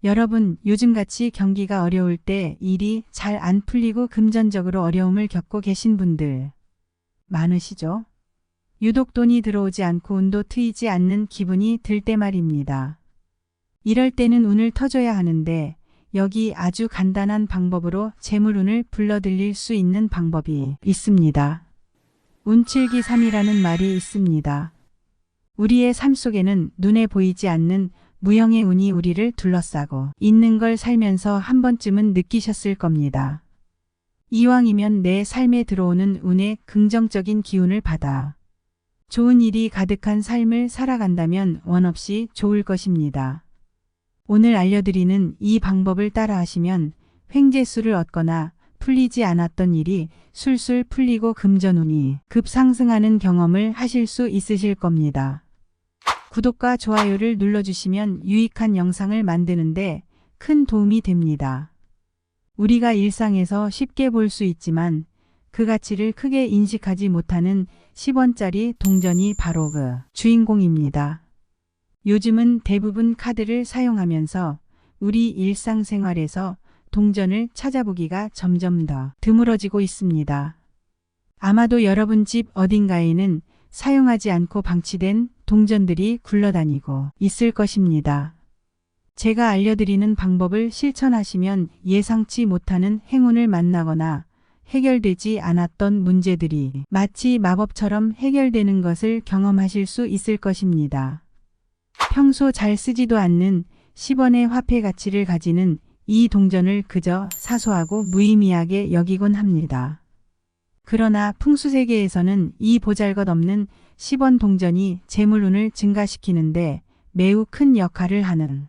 여러분, 요즘같이 경기가 어려울 때 일이 잘 안 풀리고 금전적으로 어려움을 겪고 계신 분들 많으시죠? 유독 돈이 들어오지 않고 운도 트이지 않는 기분이 들 때 말입니다. 이럴 때는 운을 터줘야 하는데 여기 아주 간단한 방법으로 재물운을 불러들일 수 있는 방법이 있습니다. 운칠기삼이라는 말이 있습니다. 우리의 삶 속에는 눈에 보이지 않는 무형의 운이 우리를 둘러싸고 있는 걸 살면서 한 번쯤은 느끼셨을 겁니다. 이왕이면 내 삶에 들어오는 운의 긍정적인 기운을 받아 좋은 일이 가득한 삶을 살아간다면 원없이 좋을 것입니다. 오늘 알려드리는 이 방법을 따라하시면 횡재수를 얻거나 풀리지 않았던 일이 술술 풀리고 금전운이 급상승하는 경험을 하실 수 있으실 겁니다. 구독과 좋아요를 눌러주시면 유익한 영상을 만드는데 큰 도움이 됩니다. 우리가 일상에서 쉽게 볼 수 있지만 그 가치를 크게 인식하지 못하는 10원짜리 동전이 바로 그 주인공입니다. 요즘은 대부분 카드를 사용하면서 우리 일상생활에서 동전을 찾아보기가 점점 더 드물어지고 있습니다. 아마도 여러분 집 어딘가에는 사용하지 않고 방치된 동전들이 굴러다니고 있을 것입니다. 제가 알려드리는 방법을 실천하시면 예상치 못하는 행운을 만나거나 해결되지 않았던 문제들이 마치 마법처럼 해결되는 것을 경험하실 수 있을 것입니다. 평소 잘 쓰지도 않는 10원의 화폐 가치를 가지는 이 동전을 그저 사소하고 무의미하게 여기곤 합니다. 그러나 풍수세계에서는 이 보잘것없는 10원 동전이 재물운을 증가시키는데 매우 큰 역할을 하는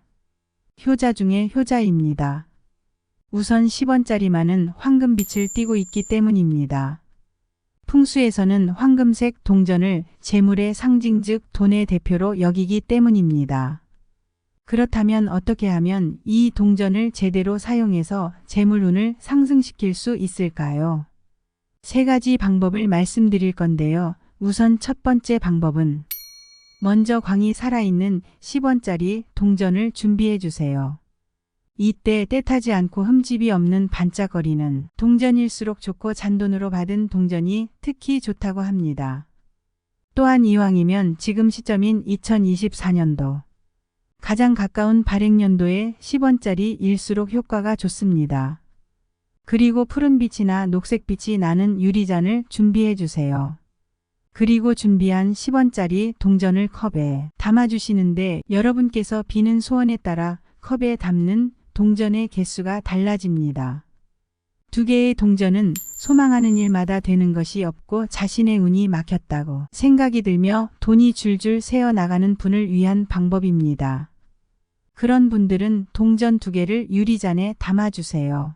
효자 중의 효자입니다. 우선 10원짜리만은 황금빛을 띠고 있기 때문입니다. 풍수에서는 황금색 동전을 재물의 상징 즉 돈의 대표로 여기기 때문입니다. 그렇다면 어떻게 하면 이 동전을 제대로 사용해서 재물운을 상승시킬 수 있을까요? 세 가지 방법을 말씀드릴 건데요. 우선 첫 번째 방법은 먼저 광이 살아있는 10원짜리 동전을 준비해 주세요. 이때 때타지 않고 흠집이 없는 반짝거리는 동전일수록 좋고 잔돈으로 받은 동전이 특히 좋다고 합니다. 또한 이왕이면 지금 시점인 2024년도 가장 가까운 발행년도에 10원짜리일수록 효과가 좋습니다. 그리고 푸른빛이나 녹색빛이 나는 유리잔을 준비해 주세요. 그리고 준비한 10원짜리 동전을 컵에 담아주시는데 여러분께서 비는 소원에 따라 컵에 담는 동전의 개수가 달라집니다. 두 개의 동전은 소망하는 일마다 되는 것이 없고 자신의 운이 막혔다고 생각이 들며 돈이 줄줄 새어나가는 분을 위한 방법입니다. 그런 분들은 동전 2개를 유리잔에 담아주세요.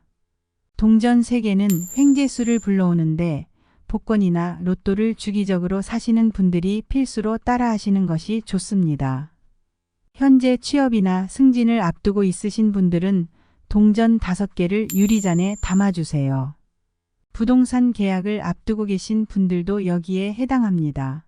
동전 3개는 횡재수를 불러오는데 복권이나 로또를 주기적으로 사시는 분들이 필수로 따라하시는 것이 좋습니다. 현재 취업이나 승진을 앞두고 있으신 분들은 동전 5개를 유리잔에 담아주세요. 부동산 계약을 앞두고 계신 분들도 여기에 해당합니다.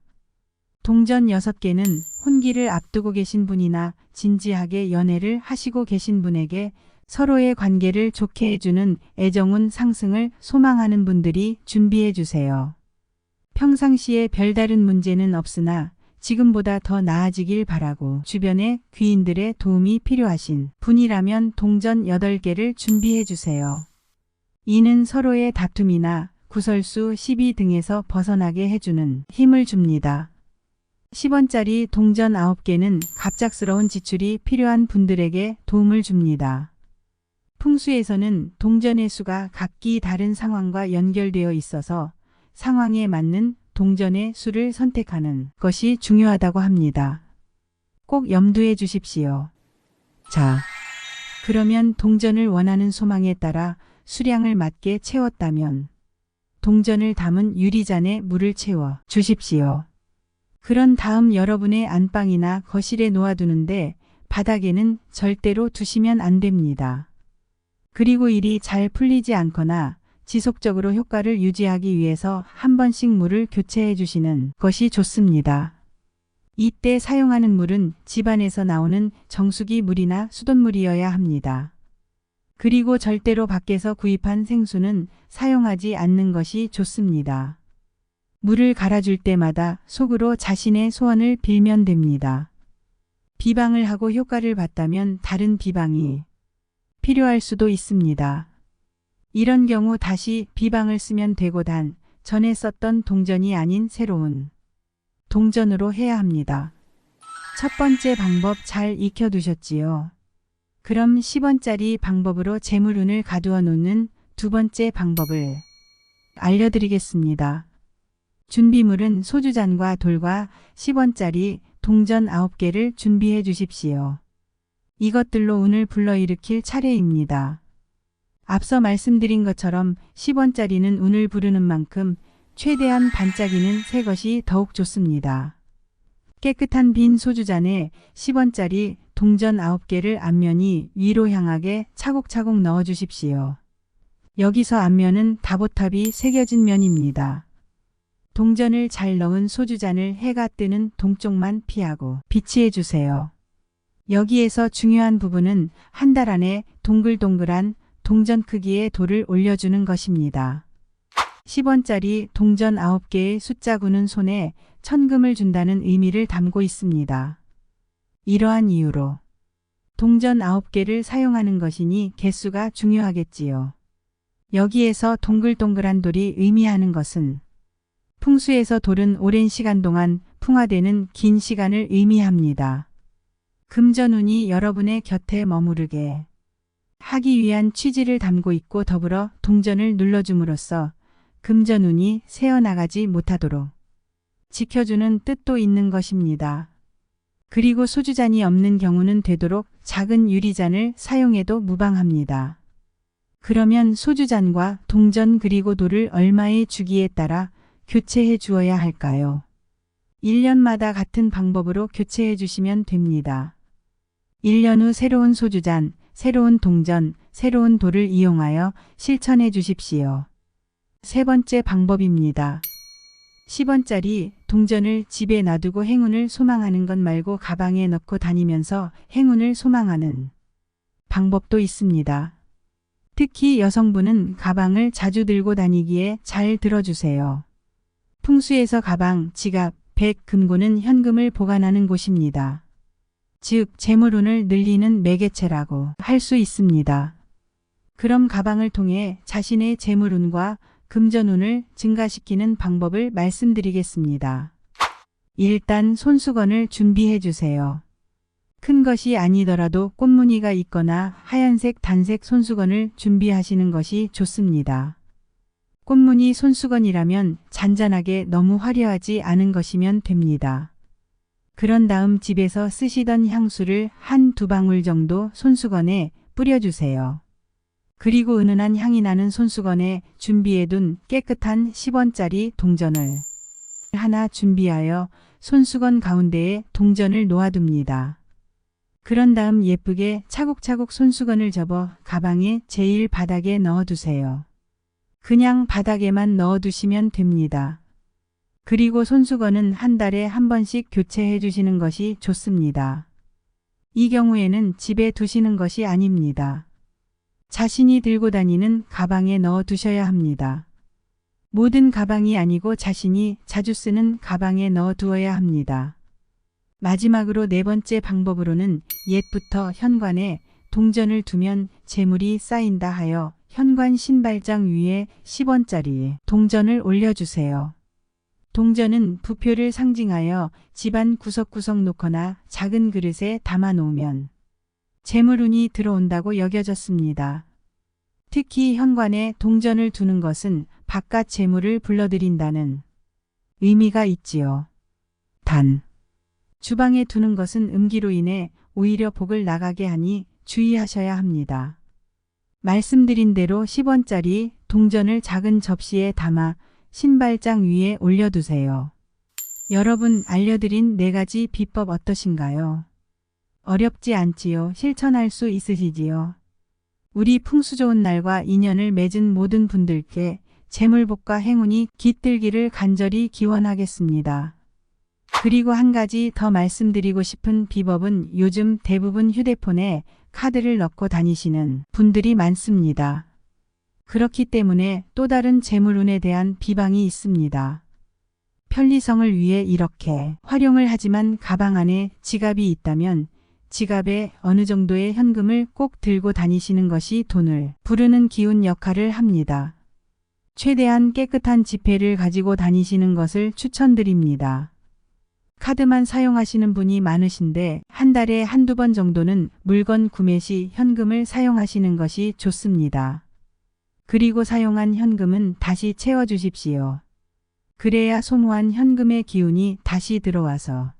동전 6개는 혼기를 앞두고 계신 분이나 진지하게 연애를 하시고 계신 분에게 서로의 관계를 좋게 해주는 애정운 상승을 소망하는 분들이 준비해 주세요. 평상시에 별다른 문제는 없으나 지금보다 더 나아지길 바라고 주변에 귀인들의 도움이 필요하신 분이라면 동전 8개를 준비해 주세요. 이는 서로의 다툼이나 구설수, 시비 등에서 벗어나게 해주는 힘을 줍니다. 10원짜리 동전 9개는 갑작스러운 지출이 필요한 분들에게 도움을 줍니다. 풍수에서는 동전의 수가 각기 다른 상황과 연결되어 있어서 상황에 맞는 동전의 수를 선택하는 것이 중요하다고 합니다. 꼭 염두해 주십시오. 자, 그러면 동전을 원하는 소망에 따라 수량을 맞게 채웠다면 동전을 담은 유리잔에 물을 채워 주십시오. 그런 다음 여러분의 안방이나 거실에 놓아두는데 바닥에는 절대로 두시면 안 됩니다. 그리고 일이 잘 풀리지 않거나 지속적으로 효과를 유지하기 위해서 한 번씩 물을 교체해 주시는 것이 좋습니다. 이때 사용하는 물은 집안에서 나오는 정수기 물이나 수돗물이어야 합니다. 그리고 절대로 밖에서 구입한 생수는 사용하지 않는 것이 좋습니다. 물을 갈아줄 때마다 속으로 자신의 소원을 빌면 됩니다. 비방을 하고 효과를 봤다면 다른 비방이 필요할 수도 있습니다. 이런 경우 다시 비방을 쓰면 되고 단 전에 썼던 동전이 아닌 새로운 동전으로 해야 합니다. 첫 번째 방법 잘 익혀두셨지요? 그럼 10원짜리 방법으로 재물운을 가두어 놓는 두 번째 방법을 알려드리겠습니다. 준비물은 소주잔과 돌과 10원짜리 동전 9개를 준비해 주십시오. 이것들로 운을 불러일으킬 차례입니다. 앞서 말씀드린 것처럼 10원짜리는 운을 부르는 만큼 최대한 반짝이는 새 것이 더욱 좋습니다. 깨끗한 빈 소주잔에 10원짜리 동전 9개를 앞면이 위로 향하게 차곡차곡 넣어 주십시오. 여기서 앞면은 다보탑이 새겨진 면입니다. 동전을 잘 넣은 소주잔을 해가 뜨는 동쪽만 피하고 비치해 주세요. 여기에서 중요한 부분은 한 달 안에 동글동글한 동전 크기의 돌을 올려주는 것입니다. 10원짜리 동전 9개의 숫자구는 손에 천금을 준다는 의미를 담고 있습니다. 이러한 이유로 동전 9개를 사용하는 것이니 개수가 중요하겠지요. 여기에서 동글동글한 돌이 의미하는 것은 풍수에서 돌은 오랜 시간 동안 풍화되는 긴 시간을 의미합니다. 금전운이 여러분의 곁에 머무르게 하기 위한 취지를 담고 있고 더불어 동전을 눌러줌으로써 금전운이 새어나가지 못하도록 지켜주는 뜻도 있는 것입니다. 그리고 소주잔이 없는 경우는 되도록 작은 유리잔을 사용해도 무방합니다. 그러면 소주잔과 동전 그리고 돌을 얼마의 주기에 따라 교체해 주어야 할까요? 1년마다 같은 방법으로 교체해 주시면 됩니다. 1년 후 새로운 소주잔, 새로운 동전, 새로운 돌을 이용하여 실천해 주십시오. 세 번째 방법입니다. 10원짜리 동전을 집에 놔두고 행운을 소망하는 것 말고 가방에 넣고 다니면서 행운을 소망하는 방법도 있습니다. 특히 여성분은 가방을 자주 들고 다니기에 잘 들어주세요. 풍수에서 가방, 지갑, 백, 금고는 현금을 보관하는 곳입니다. 즉 재물운을 늘리는 매개체라고 할 수 있습니다. 그럼 가방을 통해 자신의 재물운과 금전운을 증가시키는 방법을 말씀드리겠습니다. 일단 손수건을 준비해 주세요. 큰 것이 아니더라도 꽃무늬가 있거나 하얀색 단색 손수건을 준비하시는 것이 좋습니다. 꽃무늬 손수건이라면 잔잔하게 너무 화려하지 않은 것이면 됩니다. 그런 다음 집에서 쓰시던 향수를 한두 방울 정도 손수건에 뿌려주세요. 그리고 은은한 향이 나는 손수건에 준비해둔 깨끗한 10원짜리 동전을 하나 준비하여 손수건 가운데에 동전을 놓아둡니다. 그런 다음 예쁘게 차곡차곡 손수건을 접어 가방의 제일 바닥에 넣어두세요. 그냥 바닥에만 넣어두시면 됩니다. 그리고 손수건은 한 달에 한 번씩 교체해 주시는 것이 좋습니다. 이 경우에는 집에 두시는 것이 아닙니다. 자신이 들고 다니는 가방에 넣어 두셔야 합니다. 모든 가방이 아니고 자신이 자주 쓰는 가방에 넣어 두어야 합니다. 마지막으로 네 번째 방법으로는 옛부터 현관에 동전을 두면 재물이 쌓인다 하여 현관 신발장 위에 10원짜리 동전을 올려주세요. 동전은 부표를 상징하여 집안 구석구석 놓거나 작은 그릇에 담아 놓으면 재물운이 들어온다고 여겨졌습니다. 특히 현관에 동전을 두는 것은 바깥 재물을 불러들인다는 의미가 있지요. 단, 주방에 두는 것은 음기로 인해 오히려 복을 나가게 하니 주의하셔야 합니다. 말씀드린 대로 10원짜리 동전을 작은 접시에 담아 신발장 위에 올려두세요. 여러분 알려드린 4가지 비법 어떠신가요? 어렵지 않지요? 실천할 수 있으시지요? 우리 풍수 좋은 날과 인연을 맺은 모든 분들께 재물복과 행운이 깃들기를 간절히 기원하겠습니다. 그리고 한 가지 더 말씀드리고 싶은 비법은 요즘 대부분 휴대폰에 카드를 넣고 다니시는 분들이 많습니다. 그렇기 때문에 또 다른 재물운에 대한 비방이 있습니다. 편리성을 위해 이렇게 활용을 하지만 가방 안에 지갑이 있다면 지갑에 어느 정도의 현금을 꼭 들고 다니시는 것이 돈을 부르는 기운 역할을 합니다. 최대한 깨끗한 지폐를 가지고 다니시는 것을 추천드립니다. 카드만 사용하시는 분이 많으신데 한 달에 한두 번 정도는 물건 구매 시 현금을 사용하시는 것이 좋습니다. 그리고 사용한 현금은 다시 채워주십시오. 그래야 소모한 현금의 기운이 다시 들어와서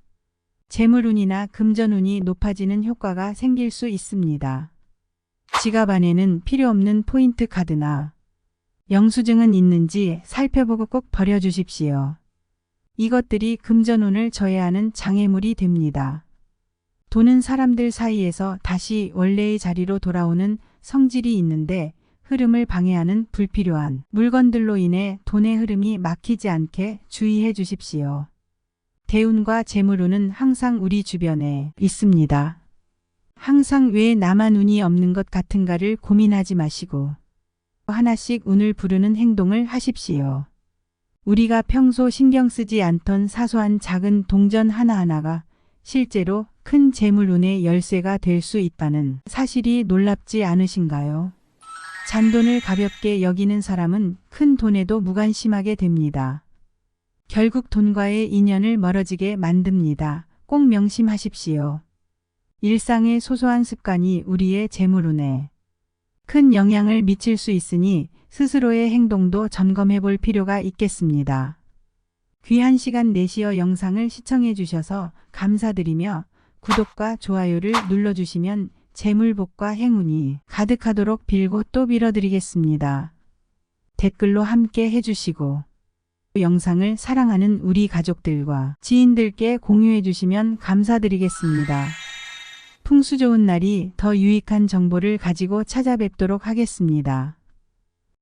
재물운이나 금전운이 높아지는 효과가 생길 수 있습니다. 지갑 안에는 필요 없는 포인트 카드나 영수증은 있는지 살펴보고 꼭 버려주십시오. 이것들이 금전운을 저해하는 장애물이 됩니다. 돈은 사람들 사이에서 다시 원래의 자리로 돌아오는 성질이 있는데 흐름을 방해하는 불필요한 물건들로 인해 돈의 흐름이 막히지 않게 주의해 주십시오. 대운과 재물운은 항상 우리 주변에 있습니다. 항상 왜 나만 운이 없는 것 같은가를 고민하지 마시고 하나씩 운을 부르는 행동을 하십시오. 우리가 평소 신경 쓰지 않던 사소한 작은 동전 하나하나가 실제로 큰 재물운의 열쇠가 될 수 있다는 사실이 놀랍지 않으신가요? 잔돈을 가볍게 여기는 사람은 큰 돈에도 무관심하게 됩니다. 결국 돈과의 인연을 멀어지게 만듭니다. 꼭 명심하십시오. 일상의 소소한 습관이 우리의 재물운에 큰 영향을 미칠 수 있으니 스스로의 행동도 점검해 볼 필요가 있겠습니다. 귀한 시간 내시어 영상을 시청해 주셔서 감사드리며 구독과 좋아요를 눌러주시면 재물복과 행운이 가득하도록 빌고 또 빌어드리겠습니다. 댓글로 함께 해주시고 영상을 사랑하는 우리 가족들과 지인들께 공유해 주시면 감사드리겠습니다. 풍수 좋은 날이 더 유익한 정보를 가지고 찾아뵙도록 하겠습니다.